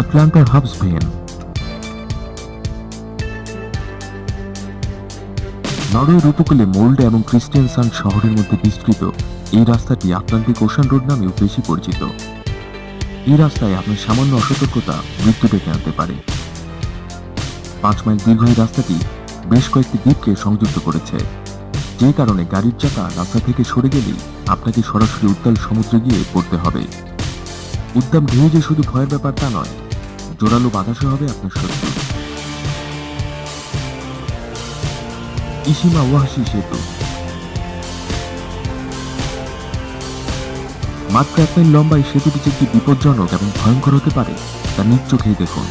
আটলান্টার hubs when. নরওয়ের উপকূলে মোল্ডে এবং ক্রিস্টিয়ানসান্ড শহরের মধ্যে বিস্তৃত এই রাস্তাটি আটলান্টিক ওশান রোড নামেও বেশি পরিচিত। এই রাস্তায় আপনার সামান্য অসতর্কতা মৃত্যু ডেকে আনতে পারে। 5 মাইল দীর্ঘ এই রাস্তাটি বেশ কয়েকটি দ্বীপকে সংযুক্ত করেছে, যে কারণে গাড়ির চাকা রাস্তা থেকে সরে গেলেই আপনাকে সরাসরি উত্তাল সমুদ্রে গিয়ে পড়তে হবে। উদ্দাম ঢেউ যে শুধু ভয়ের ব্যাপার তা নয়, জোরালো বাতাসও হবে আপনার শত্রু। ইশিমা ওয়াহাশি সেতু মাত্র 1 মাইল লম্বা এই সেতুটি যে একটি বিপজ্জনক এবং ভয়ঙ্কর হতে পারে তা নিজ চোখেই দেখুন।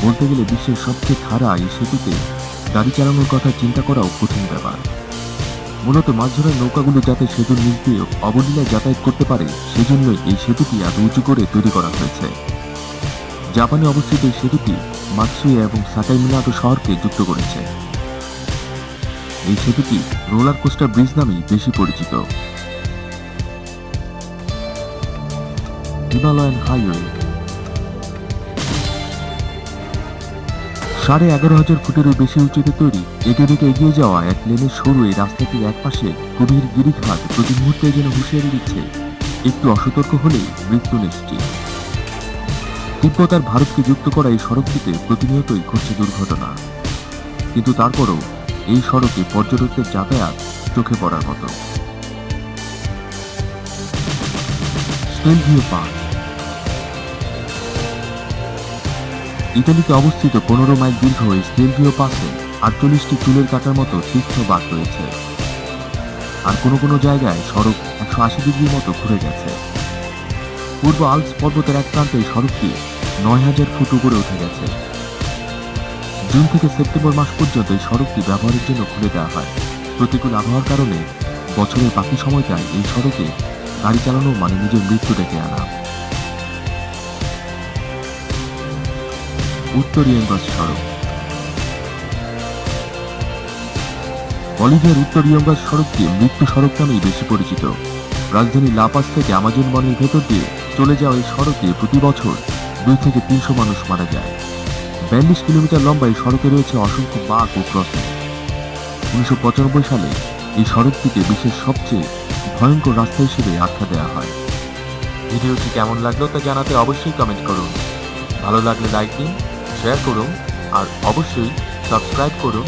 বলতে গেলে বিশ্বের সবচেয়ে খাড়া এই সেতুতে গাড়ি চালানোর কথা চিন্তা করাও কঠিন ব্যাপার। মূলত মাছ ধরার নৌকাগুলো যাতে সেতুর নিচ দিয়ে অবলীলায় যাতায়াত করতে পারে সেজন্যই এই সেতুটি এত উঁচু করে তৈরি করা হয়েছে। জাপানে অবস্থিত এই সেতুটি মাতসুয়া এবং সাকাই মিনাটো শহরকে যুক্ত করেছে। এই সেতুটি রোলার কোস্টার ব্রিজ নামেই বেশি পরিচিত। হিমালয়ান হাইওয়ে 11,500 ফুটেরও বেশি উঁচুতে তৈরি একে বেঁকে এগিয়ে যাওয়া এক লেনের সরু এই রাস্তাটির এক পাশে গভীর গিরিখাত প্রতি মুহূর্তে যেন হুঁশিয়ারি দিচ্ছে, একটু অসতর্ক হলেই মৃত্যু নিশ্চিত। তিব্বত আর ভারতকে যুক্ত করা এই সড়কটিতে প্রতিনিয়তই ঘটছে দুর্ঘটনা, কিন্তু তারপরও এই সড়কে পর্যটকদের যাতায়াত চোখে পড়ার মতো। স্টেলভিও পার্ক ইতালিতে অবস্থিত 15 মাইল দীর্ঘ এই স্টেলভিও পাসে 48টি চুলের কাটার মতো তীক্ষ্ণ বাঁক রয়েছে, আর কোনো কোনো জায়গায় সড়ক 180 ডিগ্রির মতো ঘুরে গেছে। পূর্ব আল্পস পর্বতের এক প্রান্তে এই সড়কটি 9,000 ফুট উপরে উঠে গেছে। জুন থেকে সেপ্টেম্বর মাস পর্যন্ত এই সড়কটি ব্যবহারের জন্য খুলে দেওয়া হয়। প্রতিকূল আবহাওয়ার কারণে বছরের বাকি সময়টায় এই সড়কে গাড়ি চালানো মানে নিজের মৃত্যু ডেকে আনা। উত্তর ইয়ঙ্গাস সড়ক বলিভিয়ার উত্তর ইয়ঙ্গাস সড়কটি মৃত্যু সড়ক নামেই বেশি পরিচিত। রাজধানী লাপাস থেকে আমাজন বনের ভেতর দিয়ে চলে যাওয়া এই সড়কে প্রতি বছর 2 থেকে 300 মানুষ মারা যায়। 42 কিলোমিটার লম্বা এই সড়কে রয়েছে অসংখ্য বাঁক ও ক্রসিং। 1995 সালে এই সড়কটিকে বিশ্বের সবচেয়ে ভয়ঙ্কর রাস্তা হিসেবে আখ্যা দেওয়া হয়। ভিডিওটি কেমন লাগলো তা জানাতে অবশ্যই কমেন্ট করুন। ভালো লাগলে লাইক দিন, শেয়ার করুন আর অবশ্যই সাবস্ক্রাইব করুন